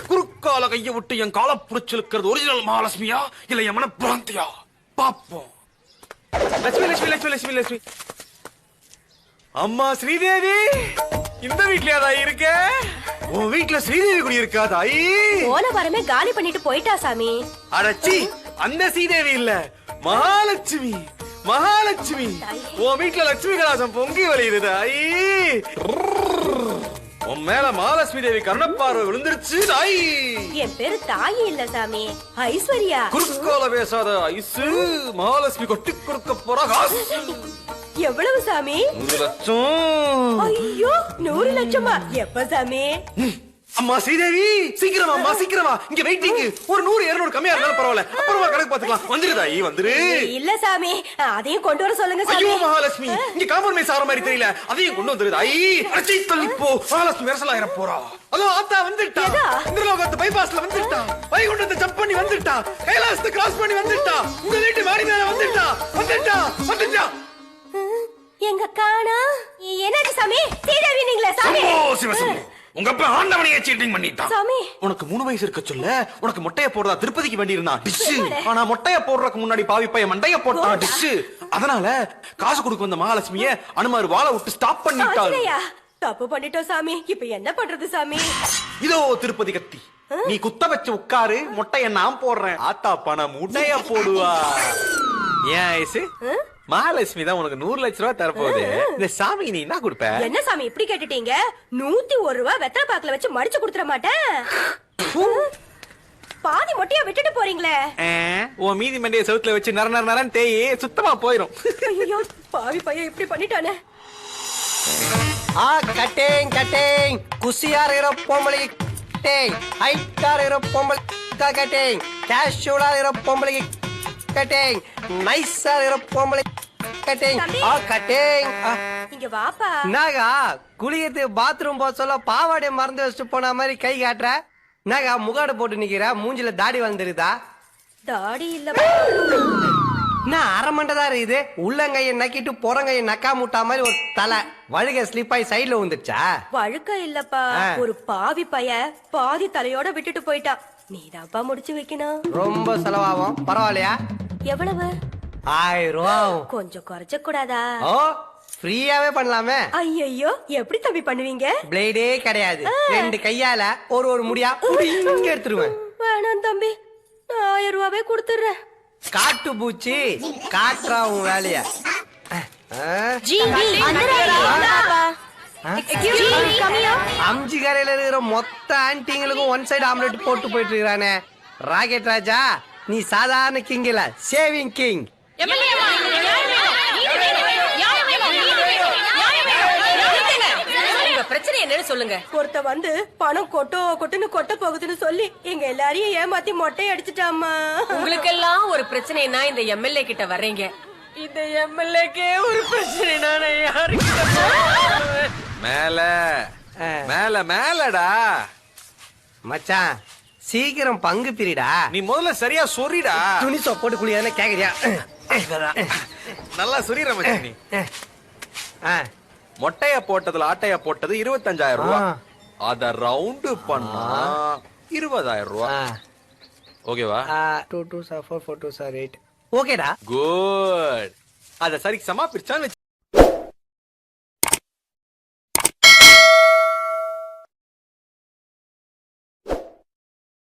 குறுக்கால கைய விட்டு என் கால புடிச்சிருக்கிறது ஒரிஜினல் மகாலட்சுமியா இல்ல என் மன பிராந்தியா பாப்போம். லட்சுமி லட்சுமி லட்சுமி லட்சுமி லட்சுமி அம்மா ஸ்ரீதேவி இந்த வீட்லயா இருக்க? உன் வீட்டுல ஸ்ரீதேவி குடி இருக்கா தாயி? போன வாரமே காலி பண்ணிட்டு போயிட்டா சாமி. அடச்சி, அந்த ஸ்ரீதேவி இல்ல, மகாலட்சுமி. மகாலட்சுமி உன் வீட்டுல லட்சுமி கலாசம் பொங்கி வழியுது தாயி. உன் மேல மகாலட்சுமி தேவி கருணப்பார்வை விழுந்துருச்சு தாயி. என் பேரு தாயி இல்ல சாமி, ஐஸ்வர்யா. குறுக்கால பேசாத ஐசு. மகாலட்சுமி கொட்டி கொடுக்க போற காசு எவ்வளவு சாமி? 100 லட்சம். ஐயோ, 100 லட்சமா? எப்ப சாமி? அம்மா ஸ்ரீதேவி சீக்கிரமா, அம்மா சீக்கிரமா. இங்க வெயிட்டிங். ஒரு 100 200 கம்மியா இருந்தாலும் பரவாயில்ல, அப்புறமா கணக்கு பாத்துக்கலாம். வந்துரு தாயி வந்துரு. இல்ல சாமி, அதையும் கொண்டு வர சொல்லுங்க சாமி. ஐயோ மகாலட்சுமி, இங்க காம்ப்ரமைஸ் ஆற மாதிரி தெரியல, அதையும் கொண்டு வந்துரு தாயி. அடச்சி தள்ளிப்போ, மகாலட்சுமி விரசலாயிர போறா. அதோ ஆத்தா வந்துட்டா. இந்திரலோகத்து பைபாஸ்ல வந்துட்டா. வைகுண்டத்தை ஜம்ப் பண்ணி வந்துட்டா. கைலாசத்தை கிராஸ் பண்ணி வந்துட்டா. உங்க வீட்டு மாடி மேல வந்துட்டா. வந்துட்டா வந்துட்டா. எங்க காணா? என்னது சாமி? ஸ்ரீதேவி நீங்களா சாமி? ஓ சிவசம்பு, உங்க அப்பா ஆண்டவனையே சீட்டிங் பண்ணிட்டான் சாமி. உனக்கு 3 வயசு இருக்க சொல்ல உனக்கு மொட்டைய போடுறதா திருப்பதிக்கு வேண்டி இருந்தான் டிஷ். ஆனா மொட்டைய போடுறதுக்கு முன்னாடி பாவி பையன் மண்டைய போட்டான் டிஷ். அதனால காசு கொடுக்க வந்த மகாலட்சுமிய அனுமார் வாழை விட்டு ஸ்டாப் பண்ணிட்டான். தப்பு பண்ணிட்டோம் சாமி, இப்ப என்ன பண்றது சாமி? இதோ திருப்பதி கத்தி, நீ குத்த வச்சு உட்காரு, மொட்டைய நான் போடுறேன். ஆத்தா பணம் முட்டைய போடுவா. ஏன் ஐசு, மகாலட்சுமி தான் உனக்கு 100 லட்சம் ரூபாய் தரப்போகுது. இந்த சாமி நீ என்ன கொடுப்ப? என்ன சாமி இப்படி கேட்டுட்டீங்க? 101 ரூபாய் வெத்தலை பாக்குல வச்சு மடிச்சு கொடுத்துற மாட்டேன். பாதி மொட்டையா விட்டுட்டு போறீங்களே. உன் மீதி மண்டைய செவுத்துல வச்சு நர நர நரன் தேய் சுத்தமா போயிரும். ஐயோ, பாவி பையன் இப்படி பண்ணிட்டானே. கட்டேங் கட்டேங் குசியார் இர பொம்பளை கட்டேங், ஹைட்டார் இர பொம்பளை கட்டேங், கேஷுவலா இர பொம்பளை கட்டேங், நைஸா இர பொம்பளை கட்டேங். கட்டேங் இங்க வாப்பா. நாகா குளியத்து பாத்ரூம் போக சொல்ல பாவாடை மறந்து வச்சுட்டு போன மாதிரி கை காட்டுற. நாகா முகாடு போட்டு நிக்கிற, மூஞ்சில தாடி வந்துருதா? தாடி இல்ல, நான் அரை மண்டதான் இருக்குது. உள்ளங்கையை நக்கிட்டு புறங்கையை நக்கா முட்டா மாதிரி ஒரு தலை வழுக ஸ்லிப் ஆகி சைட்ல வந்துருச்சா? வழுக்க இல்லப்பா, ஒரு பாவி பைய பாதி தலையோட விட்டுட்டு போயிட்டான். நீதான்ப்பா முடிச்சு வைக்கணும். ரொம்ப செலவாகும், பரவாயில்லையா? எவ்வளவு? 1000 ரூபாய். கொஞ்சம் குறைச்ச கூடாதா? ஓ, ஃப்ரீயாவே பண்ணலாமே. ஐயோ, எப்படி தம்பி பண்ணுவீங்க? பிளேடே கிடையாது, 2 கையால ஒரு முடியா இங்க எடுத்துருவேன். வேணாம் தம்பி, 1000 ரூபாவே கொடுத்துறேன். காட்டு பூச்சி காட்டுறா உன் வேலைய. அம்ஜி கரையில இருக்கிற மொத்த ஆன்டிங்களுக்கும் 1 சைடு ஆம்லெட் போட்டு போயிட்டு இருக்கிறானே. ராக்கெட் ராஜா, நீ சாதாரண கிங் இல்ல, சேவிங் கிங். பிரச்சனை என்னன்னு சொல்லுங்க. ஒருத்த வந்து பணம் கொட்டுன்னு கொட்ட போகுதுன்னு சொல்லி எங்க எல்லாரையும் ஏமாத்தி மொட்டை அடிச்சுட்டாமா. உங்களுக்கு எல்லாம் ஒரு பிரச்சனைனா இந்த எம்எல்ஏ கிட்ட வர்றீங்க. இந்த எம்எல்ஏக்கே ஒரு பிரச்சனைனா நான் யாருக்கிட்ட மேல மேல மேலடா மச்சான், சீக்கிரம் பங்கு பிரிடா. நீ முதல்ல சரியா சொறிடா. துணி போட்டு குளியானே கேக்குறியா? நல்லா சொறிற மச்சான் நீ. மொட்டைய போட்டதுல ஆட்டைய போட்டது 25,000 ரூபாய். அத ரவுண்டு பண்ணா 20,000 ரூபாய். ஓகேவா? 2 2 4 4 2 8. ஓகேடா. குட். அத சரி சமா பிரிச்சான்னு